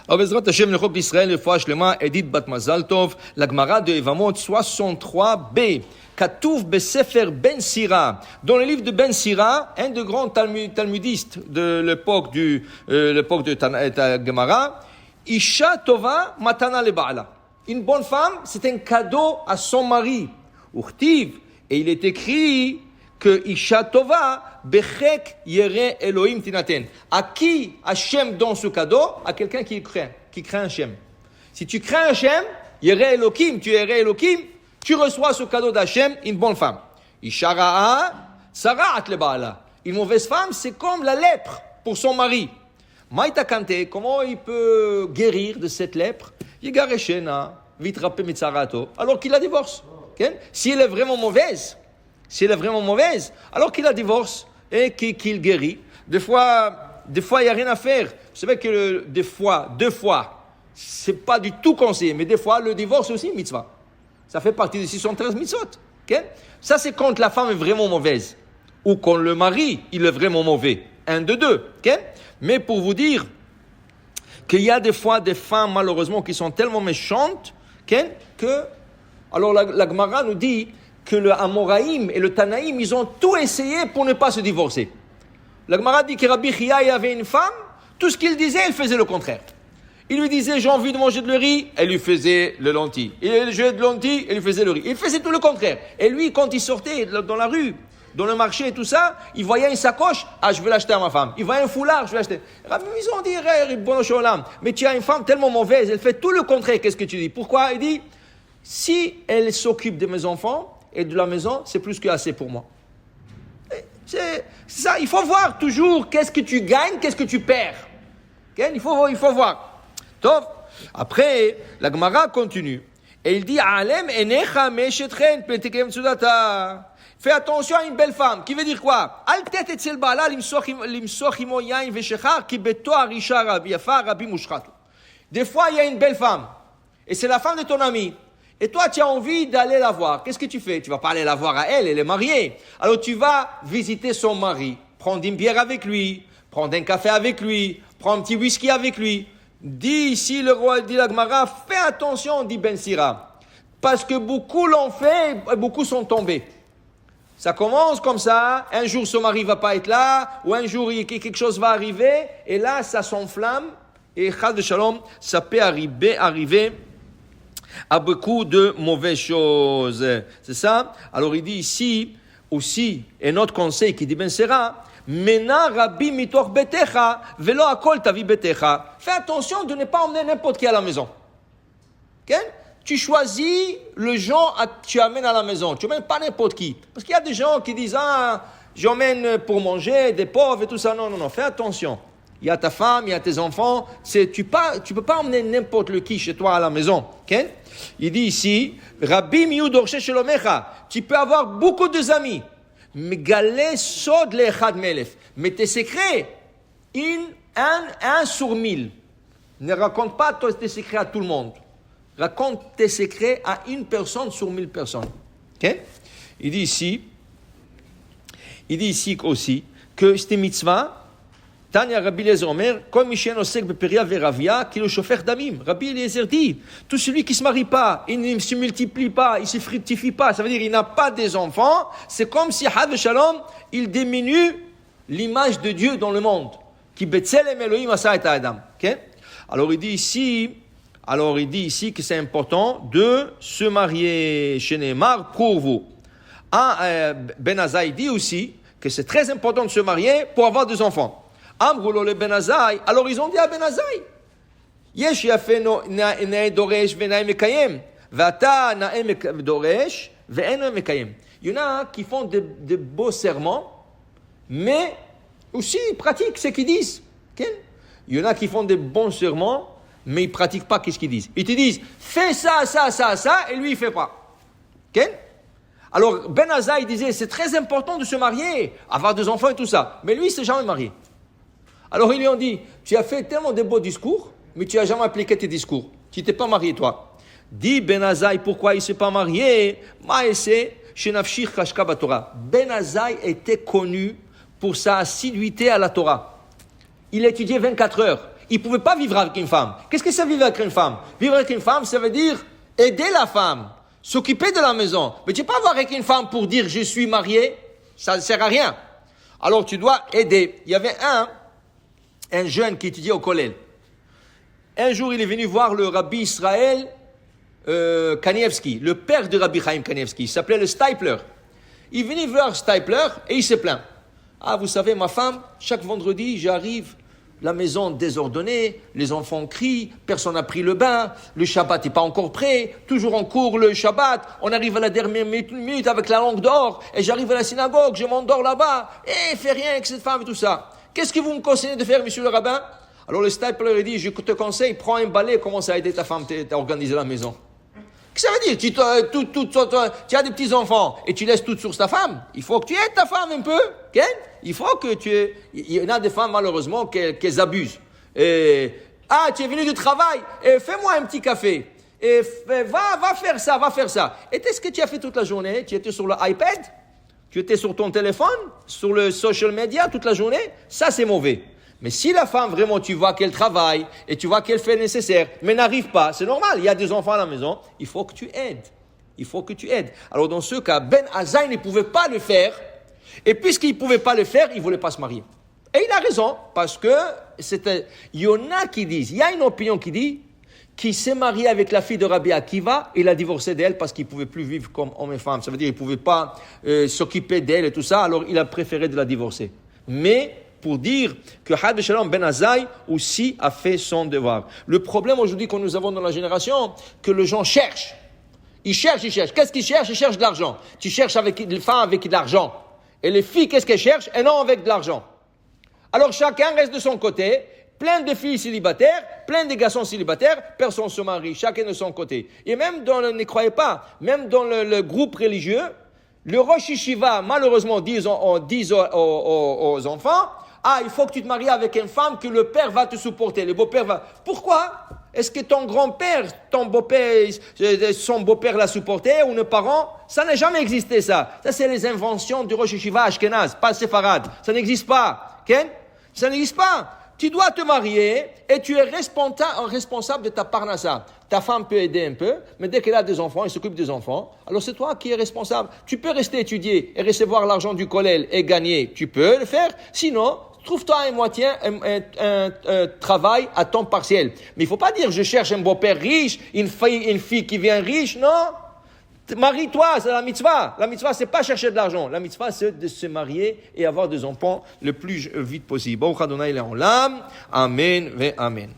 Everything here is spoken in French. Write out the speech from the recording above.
Bezrat Hashem, le Chok d'Israël, le Foach Lema, Edith Bat Mazal Tov, la Gemara de Evamot 63b. Katouf Besefer Ben Sira. Dans le livre de Ben Sira, un des grands talmudistes de l'époque de Gemara, Isha Tova Matana le Baala. Une bonne femme, c'est un cadeau à son mari. Uchtiv. Et il est écrit que Isha Tova Bechek Yere Elohim Tinaten. À qui Hachem donne ce cadeau? À quelqu'un qui craint Hachem. Si tu crains Hachem, Yere Elohim, tu Yere Elohim, tu reçois ce cadeau d'Hachem, une bonne femme. Isha Ra'a, Sara'at le Baala. Une mauvaise femme, c'est comme la lèpre pour son mari. Maïta Kante, comment il peut guérir de cette lèpre? Yigareshena, vitrape mitzarato, alors qu'il la divorce. Okay? Si elle est vraiment mauvaise, alors qu'il la divorce et qu'il guérit. Des fois, il n'y a rien à faire. Vous savez que deux fois, c'est pas du tout conseillé, mais des fois, le divorce aussi, mitzvah. Ça fait partie des 613 mitzvot. Okay? Ça, c'est quand la femme est vraiment mauvaise. Ou quand le mari, il est vraiment mauvais. Un de deux. Okay? Mais pour vous dire qu'il y a des fois des femmes, malheureusement, qui sont tellement méchantes, okay, que... Alors, la Gemara nous dit que le Amoraïm et le Tanaïm, ils ont tout essayé pour ne pas se divorcer. La Gemara dit que Rabbi Chia avait une femme, tout ce qu'il disait, elle faisait le contraire. Il lui disait, j'ai envie de manger de le riz, elle lui faisait le lentilles. Il jouait de lentilles, elle lui faisait le riz. Il faisait tout le contraire. Et lui, quand il sortait dans la rue, dans le marché et tout ça, il voyait une sacoche, je vais l'acheter à ma femme. Il voyait un foulard, je vais l'acheter. Ils ont dit, mais tu as une femme tellement mauvaise, elle fait tout le contraire, qu'est-ce que tu dis? Pourquoi? Il dit, si elle s'occupe de mes enfants et de la maison, c'est plus que assez pour moi. C'est ça, il faut voir toujours qu'est-ce que tu gagnes, qu'est-ce que tu perds. Okay? Il faut voir. Donc, après, la Gemara continue. Et il dit, Alem enecha meshetren petekem tsudata. Fais attention à une belle femme. Qui veut dire quoi? Al tet etzel baala limsoch imo yain veshechar ki beto arisha rabi yafa rabi mushchat. Des fois, il y a une belle femme. Et c'est la femme de ton ami. Et toi, tu as envie d'aller la voir. Qu'est-ce que tu fais? Tu vas pas aller la voir à elle est mariée. Alors tu vas visiter son mari, prendre une bière avec lui, prendre un café avec lui, prendre un petit whisky avec lui. Dit ici le roi, dit la Gemara, fais attention, dit Ben Sira. Parce que beaucoup l'ont fait, et beaucoup sont tombés. Ça commence comme ça, un jour son mari va pas être là, ou un jour quelque chose va arriver, et là ça s'enflamme, et Chas de Shalom, ça peut arriver à beaucoup de mauvaises choses. C'est ça? Alors il dit ici aussi, un autre conseil qui dit Ben Sira, Mena Rabbi mitoch betecha, velo akol tavi betecha. Fais attention de ne pas emmener n'importe qui à la maison. Okay? Tu choisis le gens que tu amènes à la maison. Tu n'emmènes pas n'importe qui. Parce qu'il y a des gens qui disent, j'emmène pour manger, des pauvres et tout ça. Non, fais attention. Il y a ta femme, il y a tes enfants. Tu peux pas emmener n'importe qui chez toi à la maison. Okay? Il dit ici, Rabbi miu dorshe shelomecha. Tu peux avoir beaucoup d'amis. Mais tes secrets, un sur 1000. Ne raconte pas tes secrets à tout le monde. Raconte tes secrets à une personne sur 1000 personnes. Okay? Il dit ici aussi que cette mitzvah, Tanya Rabbi Eliezer Omer, comme Mishen Osek Beperia Veravia, qui le chauffeur d'Amim. Rabbi Eliezer dit, tout celui qui ne se marie pas, il ne se multiplie pas, il ne se fructifie pas, ça veut dire qu'il n'a pas des enfants, c'est comme si Had Shalom, il diminue l'image de Dieu dans le monde. Qui Betzelem Elohim Asa et Adam. Alors il dit ici que c'est important de se marier chez Neymar pour vous. Ben Azai dit aussi que c'est très important de se marier pour avoir des enfants. Amroulo le Ben Azai, alors ils ont dit à Ben Azai, Yesh yafe nae doresh venae mekayem, vata nae doresh ve'en mekayem. Il y en a qui font de beaux serments, mais aussi ils pratiquent ce qu'ils disent. Okay? Il y en a qui font de bons serments, mais ils ne pratiquent pas ce qu'ils disent. Ils te disent, fais ça, et lui il ne fait pas. Okay? Alors Ben Azai disait, c'est très important de se marier, avoir des enfants et tout ça, mais lui il ne s'est jamais marié. Alors ils lui ont dit, tu as fait tellement de beaux discours, mais tu n'as jamais appliqué tes discours. Tu n'étais pas marié toi. Dit Ben Azai, pourquoi il ne s'est pas marié? Ben Azai était connu pour sa assiduité à la Torah. Il étudiait 24 heures. il ne pouvait pas vivre avec une femme. Qu'est-ce que ça vivre avec une femme? Vivre avec une femme, ça veut dire aider la femme, s'occuper de la maison. Mais tu ne peux pas avoir avec une femme pour dire je suis marié, ça ne sert à rien. Alors tu dois aider. Il y avait un jeune qui étudiait au collège. Un jour, il est venu voir le rabbi Israël Kanievski, le père de Rabbi Chaim Kanievski. Il s'appelait le Stipler. Il est venu voir Stipler et il se plaint. Ah, vous savez, ma femme, chaque vendredi, j'arrive, la maison désordonnée, les enfants crient, personne n'a pris le bain, le Shabbat n'est pas encore prêt, toujours en cours le Shabbat, on arrive à la dernière minute avec la langue d'or, et j'arrive à la synagogue, je m'endors là-bas, et fais rien avec cette femme et tout ça. Qu'est-ce que vous me conseillez de faire, monsieur le rabbin? Alors le Stipler dit, je te conseille, prends un balai et commence à aider ta femme à organiser la maison. Qu'est-ce que ça veut dire? Tu as des petits-enfants et tu laisses tout sur ta femme. Il faut que tu aides ta femme un peu. Okay? Il faut que il y en a des femmes, malheureusement, qu'elles abusent. Tu es venu du travail, fais-moi un petit café. Va faire ça. Et qu'est-ce que tu as fait toute la journée? Tu étais sur l'iPad? Tu étais sur ton téléphone? Sur le social media toute la journée? Ça, c'est mauvais. Mais si la femme, vraiment, tu vois qu'elle travaille et tu vois qu'elle fait le nécessaire, mais n'arrive pas, c'est normal, il y a des enfants à la maison, il faut que tu aides. Alors dans ce cas, Ben Azaï ne pouvait pas le faire, et puisqu'il ne pouvait pas le faire, il ne voulait pas se marier. Et il a raison, parce que il y en a qui disent, il y a une opinion qui dit qu'il s'est marié avec la fille de Rabbi Akiva, il a divorcé d'elle parce qu'il ne pouvait plus vivre comme homme et femme. Ça veut dire qu'il ne pouvait pas s'occuper d'elle et tout ça, alors il a préféré de la divorcer. Mais pour dire que Had Shalom Ben Azaï aussi a fait son devoir. Le problème aujourd'hui que nous avons dans la génération, que les gens cherchent. Ils cherchent. Qu'est-ce qu'ils cherchent? Ils cherchent de l'argent. Tu cherches avec les femmes avec de l'argent. Et les filles, qu'est-ce qu'elles cherchent? Elles n'ont avec de l'argent. Alors chacun reste de son côté. Plein de filles célibataires, plein de garçons célibataires, personne ne se marie, chacun de son côté. Et même ne croyez pas, même dans le groupe religieux, le Rosh Yeshiva, malheureusement, disent aux enfants, il faut que tu te maries avec une femme que le père va te supporter, le beau-père va... Pourquoi? Est-ce que ton grand-père, ton beau-père, son beau-père l'a supporté ou nos parents? Ça n'a jamais existé, ça. Ça, c'est les inventions du Rosh Yeshiva Ashkenaz, pas séfarade. Ça n'existe pas. Ken? Ça n'existe pas. Tu dois te marier et tu es responsable de ta parnassa. Ta femme peut aider un peu, mais dès qu'elle a des enfants, elle s'occupe des enfants. Alors c'est toi qui es responsable. Tu peux rester étudier et recevoir l'argent du collège et gagner. Tu peux le faire. Sinon, trouve-toi un travail à temps partiel. Mais il ne faut pas dire je cherche un beau-père riche, une fille qui vient riche. Non. Marie-toi, c'est la mitzvah. La mitzvah, c'est pas chercher de l'argent. La mitzvah, c'est de se marier et avoir des enfants le plus vite possible. Baruch Adonai Le'olam. Amen ve Amen.